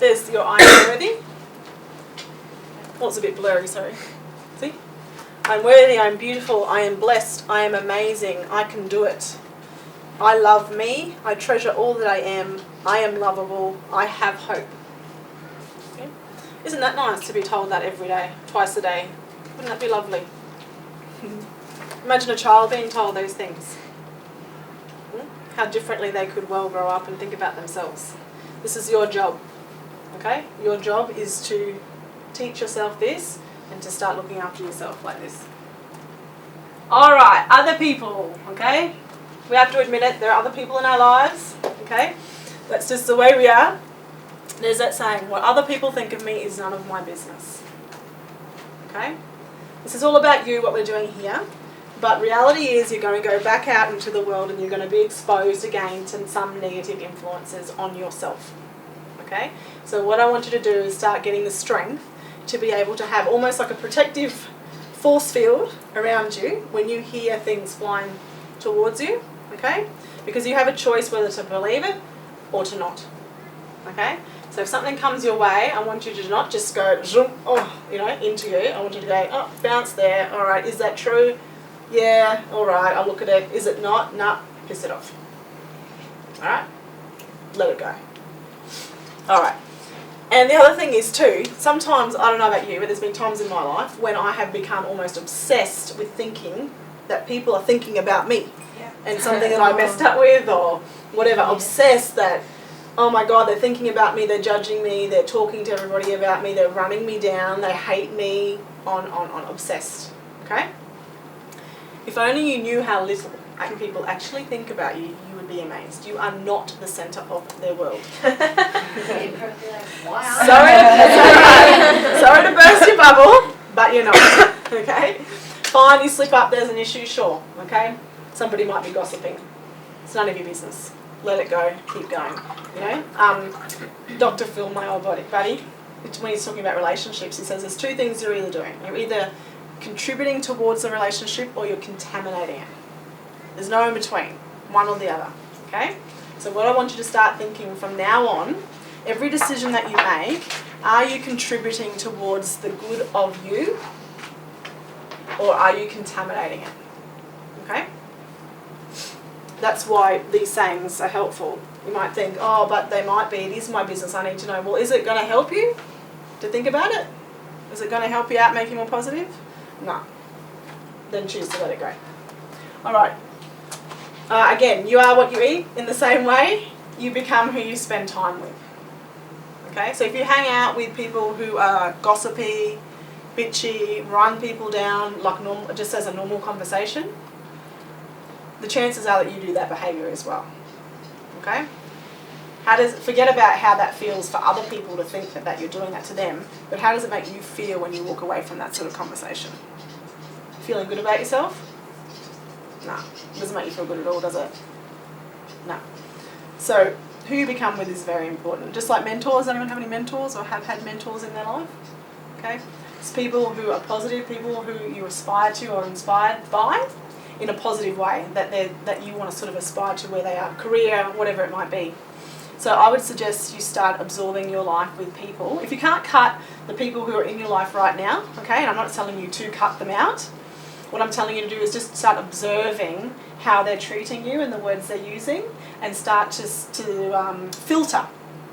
There's your I am worthy. Oh, it's a bit blurry, sorry. See? I'm worthy, I'm beautiful, I am blessed, I am amazing, I can do it. I love me, I treasure all that I am lovable, I have hope. Okay? Isn't that nice to be told that every day, twice a day? Wouldn't that be lovely? Imagine a child being told those things. How differently they could well grow up and think about themselves. This is your job. Okay? Your job is to teach yourself this and to start looking after yourself like this. Alright, other people, okay? We have to admit it, there are other people in our lives, okay? That's just the way we are. There's that saying, what other people think of me is none of my business. Okay? This is all about you, what we're doing here. But reality is you're going to go back out into the world and you're going to be exposed again to some negative influences on yourself. Okay? So what I want you to do is start getting the strength to be able to have almost like a protective force field around you when you hear things flying towards you. Okay? Because you have a choice whether to believe it or to not. Okay? So if something comes your way, I want you to not just go, zoom, oh, you know, into you. I want you to go, oh, bounce there. All right, is that true? Yeah, all right, I'll look at it. Is it not? Nah, piss it off. All right? Let it go. All right. And the other thing is too, sometimes, I don't know about you, but there's been times in my life when I have become almost obsessed with thinking that people are thinking about me. Yeah. And something that I messed up with or whatever, yeah. Obsessed that, oh my God, they're thinking about me, they're judging me, they're talking to everybody about me, they're running me down, they hate me, on, obsessed. Okay? If only you knew how little people actually think about you, you would be amazed. You are not the centre of their world. Wow. Sorry to burst your bubble, but you're not. Okay? Fine, you slip up, there's an issue, sure. Okay? Somebody might be gossiping. It's none of your business. Let it go, keep going. You know? Dr. Phil, my old buddy, when he's talking about relationships, he says there's two things you're either doing. You're either contributing towards the relationship or you're contaminating it. There's no in between, one or the other. Okay? So what I want you to start thinking from now on, every decision that you make, are you contributing towards the good of you or are you contaminating it? Okay? That's why these sayings are helpful. You might think, oh, but they might be, it is my business, I need to know. Well, is it going to help you to think about it? Is it going to help you out, make you more positive? No. Then choose to let it go. All right. Again, you are what you eat. In the same way, you become who you spend time with. Okay? So if you hang out with people who are gossipy, bitchy, run people down like normal, just as a normal conversation, the chances are that you do that behaviour as well. Okay? Forget about how that feels for other people to think that you're doing that to them, but how does it make you feel when you walk away from that sort of conversation? Feeling good about yourself? No. It doesn't make you feel good at all, does it? No. So, who you become with is very important. Just like mentors, anyone have any mentors or have had mentors in their life? Okay? It's people who are positive, people who you aspire to or inspired by in a positive way, that you want to sort of aspire to where they are, career, whatever it might be. So I would suggest you start absorbing your life with people. If you can't cut the people who are in your life right now, okay, and I'm not telling you to cut them out, what I'm telling you to do is just start observing how they're treating you and the words they're using and start to filter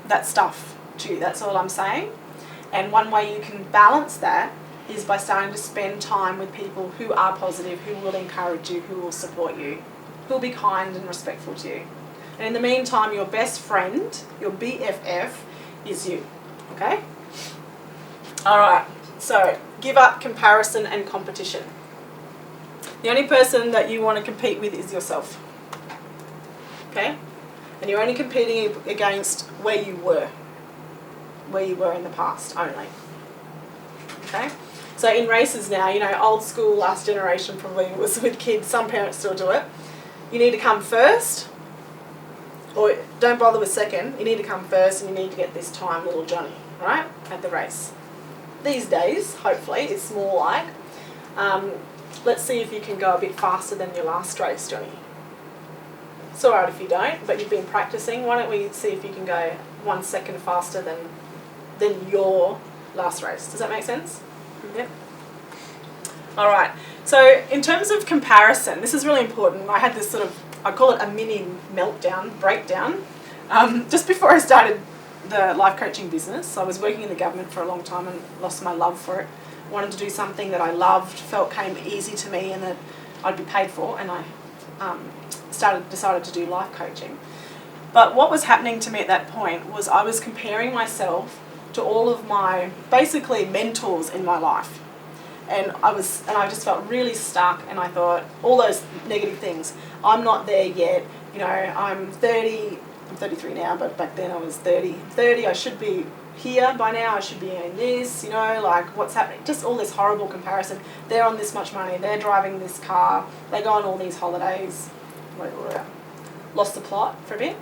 that stuff to you. That's all I'm saying. And one way you can balance that is by starting to spend time with people who are positive, who will encourage you, who will support you, who will be kind and respectful to you. And in the meantime, your best friend, your BFF, is you. Okay? Alright, so give up comparison and competition. The only person that you want to compete with is yourself. Okay? And you're only competing against where you were in the past only. Okay? So in races now, you know, old school, last generation probably was with kids, some parents still do it. You need to come first, or don't bother with second, you need to come first and you need to get this time, little Johnny, right, at the race. These days, hopefully, it's more like, let's see if you can go a bit faster than your last race, Johnny. It's alright if you don't, but you've been practicing. Why don't we see if you can go 1 second faster than than your last race. Does that make sense? Yep. All right. So in terms of comparison, this is really important. I had this sort of, I call it a mini meltdown, breakdown. Just before I started the life coaching business, I was working in the government for a long time and lost my love for it. Wanted to do something that I loved, felt came easy to me and that I'd be paid for, and I decided to do life coaching. But what was happening to me at that point was I was comparing myself to all of my basically mentors in my life. And I just felt really stuck, and I thought all those negative things. I'm not there yet. You know, I'm 30, I'm 33 now, but back then I was 30, I should be here by now, I should be in this, you know, like what's happening, just all this horrible comparison. They're on this much money, they're driving this car, they go on all these holidays. Lost the plot for a bit.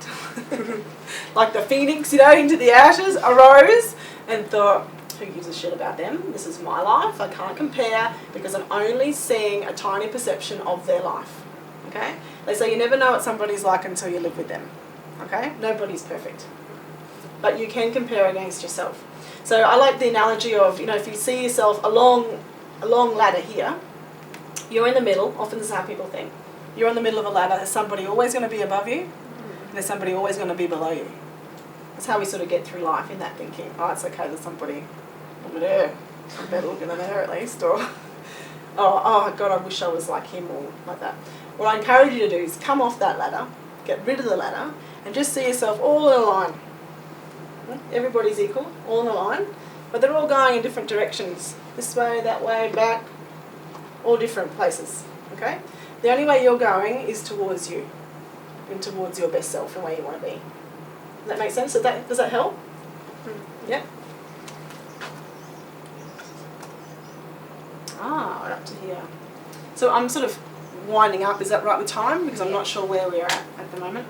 Like the phoenix, you know, into the ashes, arose and thought, who gives a shit about them? This is my life. I can't compare because I'm only seeing a tiny perception of their life. Okay? They say you never know what somebody's like until you live with them. Okay? Nobody's perfect. But you can compare against yourself. So I like the analogy of, you know, if you see yourself a long ladder here, you're in the middle. Often this is how people think. You're in the middle of a ladder. There's somebody always going to be above you, and there's somebody always going to be below you. That's how we sort of get through life, in that thinking. Oh, it's okay, there's somebody over there. I'm better looking than there at least. Or, oh God, I wish I was like him, or like that. What I encourage you to do is come off that ladder, get rid of the ladder, and just see yourself all in a line. Everybody's equal, all in a line, but they're all going in different directions. This way, that way, back, all different places. Okay? The only way you're going is towards you, and towards your best self and where you want to be. Does that make sense? Does that help? Yep. We're up to here. So I'm sort of winding up. Is that right with time? Because I'm not sure where we're at the moment.